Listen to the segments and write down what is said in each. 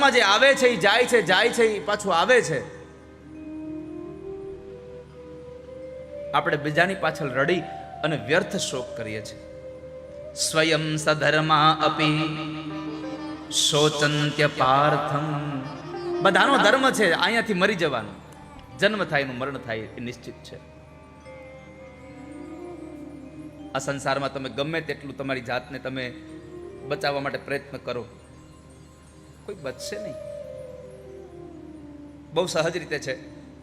સંસારમાં જે આવે છે એ જાય છે, જાય છે એ પાછું આવે છે. આપણે બીજાની પાછળ રડી અને વ્યર્થ શોક કરીએ છીએ. સ્વયં સધર્મા અપી શોચંત્ય પાર્થમ. બધાનો ધર્મ છે અહીંયાથી મરી જવાનું, જન્મ થાય એનું મરણ થાય એ નિશ્ચિત છે. આ સંસારમાં તમે ગમે તેટલું તમારી જાતને તમે બચાવવા માટે પ્રયત્ન કરો, કોઈ બચશે નહીં. બહુ સહજ રીતે છે.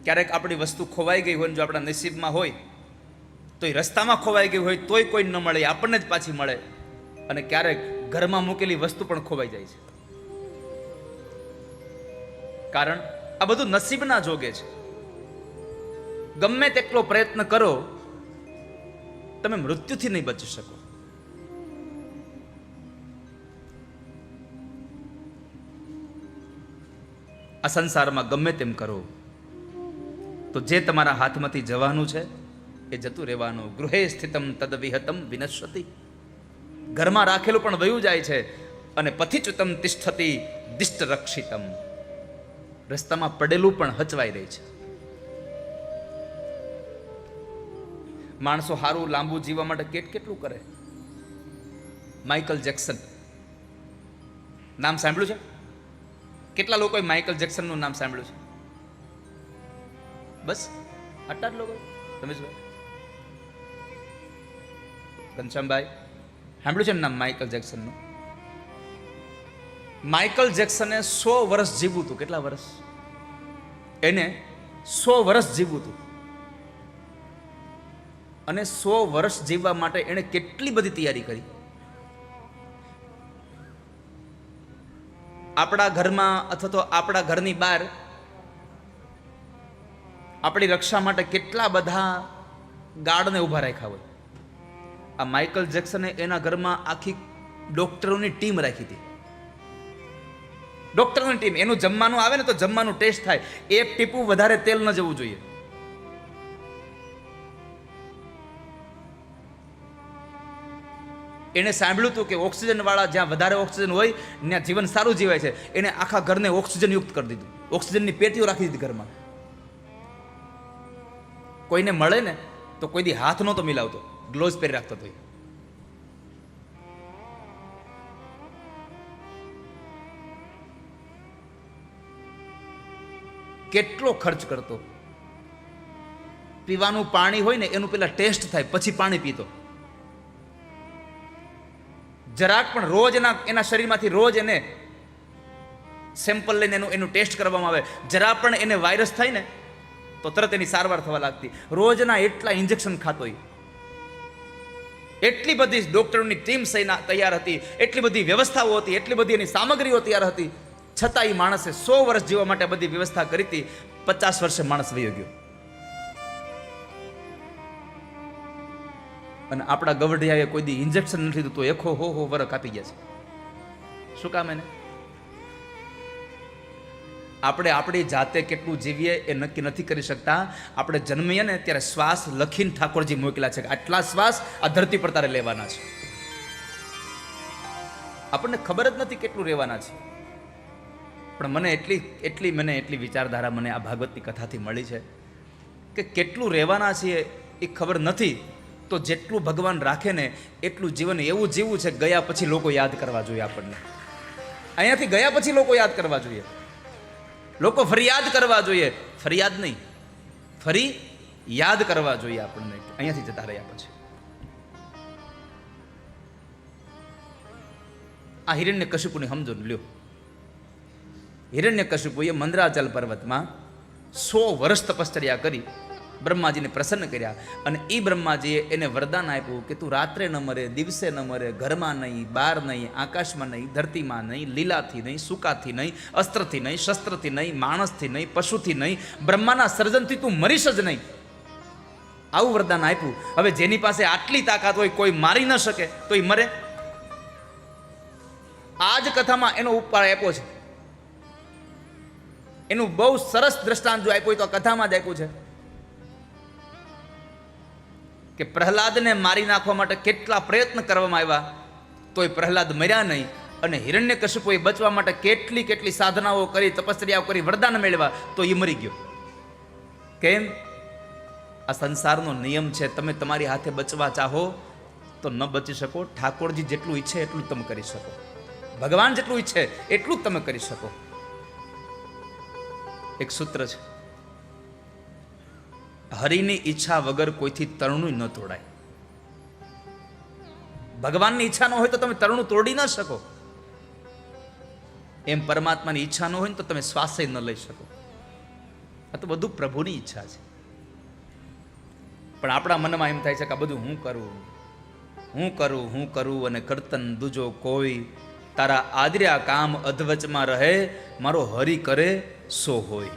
ક્યારેક આપણી વસ્તુ ખોવાઈ ગઈ હોય, જો આપણા નસીબમાં હોય તો એ રસ્તામાં ખોવાઈ ગઈ હોય તોય કોઈ ન મળે, આપણને જ પાછી મળે. અને ક્યારેક ઘરમાં મૂકેલી વસ્તુ પણ ખોવાઈ જાય છે. કારણ આ બધું નસીબના જોગે છે. ગમે તેટલો પ્રયત્ન કરો તમે મૃત્યુથી નહીં બચી શકો. આ સંસારમાં ગમે તેમ કરો તો જે તમારા હાથમાંથી જવાનું છે એ જતું રહેવાનું. ગૃહે સ્થિતમ તદ વિહતમ વિનશ્યતિ. ઘરમાં રાખેલું પણ વયું જાય છે. અને પથિચ્યુતમ તિષ્ઠતિ દિષ્ટ રક્ષિતમ. રસ્તામાં પડેલું પણ હચવાઈ રહી છે. માણસો સારું લાંબુ જીવવા માટે કેટલું કરે. માઇકલ જેક્સન નામ સાંભળ્યું છે? કેટલા લોકોએ માઇકલ જેક્સનનું નામ સાંભળ્યું છે? બસ આટલા જ લોકો. રમેશભાઈ, ઘનશ્યામભાઈ, સાંભળ્યું છે એમ નામ માઇકલ જેક્સનનું? માઇકલ જેક્સને 100 વર્ષ જીવવું હતું. કેટલા વર્ષ? એને 100 વર્ષ જીવવું હતું. અને 100 વર્ષ જીવવા માટે એણે કેટલી બધી તૈયારી કરી. આપણા ઘરમાં અથવા તો આપણા ઘરની બહાર આપણી રક્ષા માટે કેટલા બધા ગાર્ડને ઊભા રાખ્યા હોય. આ માઇકલ જેક્સને એના ઘરમાં આખી ડોક્ટરોની ટીમ રાખી હતી. ડોક્ટરોની ટીમ. એનું જમવાનું આવે ને તો જમવાનું ટેસ્ટ થાય. એક ટીપું વધારે તેલ ન જવું જોઈએ. એને સાંભળ્યું હતું કે ઓક્સિજન વાળા જ્યાં વધારે ઓક્સિજન હોય ત્યાં જીવન સારું જીવાય છે. એને આખા ઘરને ઓક્સિજન યુક્ત કરી દીધું. ઓક્સિજનની પેટીઓ રાખી દીધી ઘરમાં. કોઈને મળે ને તો કોઈ દી હાથ નહોતો મિલાવતો, ગ્લોવ્સ પહેરી રાખતો હતો. કેટલો ખર્ચ કરતો. પીવાનું પાણી હોય ને એનું પેલા ટેસ્ટ થાય પછી પાણી પીતો. જરાક પણ રોજ એના શરીરમાંથી રોજ એને સેમ્પલ લઈને એનું ટેસ્ટ કરવામાં આવે. જરા પણ એને વાયરસ થાય ને તો તરત એની સારવાર થવા લાગતી. રોજના એટલા ઇન્જેક્શન ખાતો. એટલી બધી ડોક્ટરોની ટીમ તૈયાર હતી, એટલી બધી વ્યવસ્થાઓ હતી, એટલી બધી એની સામગ્રીઓ તૈયાર હતી. છતાં એ માણસે 100 વર્ષ જીવવા માટે બધી વ્યવસ્થા કરી હતી. 50 વર્ષે માણસ વયો ગયો. અને આપણા ગવઢિયાએ કોઈ દી ઇન્જેક્શન નથી લીધું તો એખો હો વરખ આપી ગયા છે. શું કામ એને? આપણે આપણી જાતે કેટલું જીવીએ એ નક્કી નથી કરી શકતા. આપણે જન્મીએ ને ત્યારે શ્વાસ લખીને ઠાકોરજી મોકલ્યા છે કે આટલા શ્વાસ આ ધરતી પર તારે લેવાના છે. આપણને ખબર જ નથી કેટલું રહેવાના છે. પણ મને એટલી વિચારધારા મને આ ભાગવતની કથાથી મળી છે કે કેટલું રહેવાના છીએ એ ખબર નથી. તો જેટલું ભગવાન રાખે ને એટલું જીવન એવું જીવવું છે ગયા પછી લોકો યાદ કરવા જોઈએ આપણને. અહીંયાથી ગયા પછી લોકો યાદ કરવા જોઈએ. લોકો ફરિયાદ કરવા જોઈએ. ફરિયાદ નહીં, ફરી યાદ કરવા જોઈએ આપણને અહીંયાથી જતા રહ્યા પછી. આ હિરણ્યકશિપુની સમજો લ્યો. હિરણ્યકશિપુએ મંદરાચલ પર્વતમાં 100 વર્ષ તપશ્ચર્યા કરી, બ્રહ્માજીને પ્રસન્ન કર્યા. અને એ બ્રહ્માજીએ એને વરદાન આપ્યું કે તું રાત્રે ન મરે, દિવસે ન મરે, ઘરમાં નહીં, બહાર નહીં, આકાશમાં નહીં, ધરતીમાં નહીં, લીલાથી નહીં, સૂકાથી નહીં, અસ્ત્રથી નહીં, શસ્ત્રથી નહીં, માણસથી નહીં, પશુથી નહીં, બ્રહ્માના સર્જનથી તું મરીશ જ નહીં. આવું વરદાન આપ્યું. હવે જેની પાસે આટલી તાકાત હોય, કોઈ મારી ન શકે તો એ મરે. આ જ કથામાં એનો ઉપાય આપ્યો છે. એનું બહુ સરસ દ્રષ્ટાંત જો આપ્યું હોય તો આ કથામાં જ આપ્યું છે કે પ્રહલાદને મારી નાખવા માટે કેટલા પ્રયત્ન કરવામાં આવ્યા તોય પ્રહલાદ મર્યા નહીં. અને હિરણ્યકશિપુએ બચવા માટે કેટલી કેટલી સાધનાઓ કરી, તપસ્યાઓ કરી, વરદાન મેળવ્યા, તો એ મરી ગયો. કેમ? આ સંસારનો નિયમ છે. તમે તમારી હાથે બચવા ચાહો તો ન બચી શકો. ઠાકોરજી જેટલું ઈચ્છે એટલું તમે કરી શકો. ભગવાન જેટલું ઈચ્છે એટલું જ તમે કરી શકો. એક સૂત્ર છે, હરિની ઈચ્છા વગર કોઈથી તરણું ન તોડાય. ભગવાનની ઈચ્છા ન હોય તો તમે તરણું તોડી ન શકો. એમ પરમાત્માની ઈચ્છા ન હોય ને તો તમે શ્વાસે ન લઈ શકો. આ તો બધું પ્રભુની ઈચ્છા છે. પણ આપણા મનમાં એમ થાય છે કે આ બધું હું કરું અને કરતન દૂજો કોઈ. તારા આદર્યા કામ અધવચમાં રહે, મારો હરિ કરે સો હોય.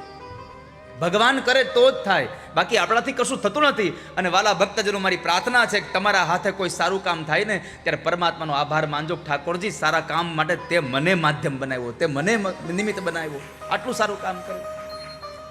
ભગવાન કરે તો જ થાય, બાકી આપણાથી કશું થતું નથી. અને વાલા ભક્તજનો, મારી પ્રાર્થના છે કે તમારા હાથે કોઈ સારું કામ થાય ને ત્યારે પરમાત્માનો આભાર માનજો. ઠાકોરજી, સારા કામ માટે તે મને માધ્યમ બનાવ્યો, તે મને નિમિત્ત બનાવ્યો, આટલું સારું કામ કર્યું.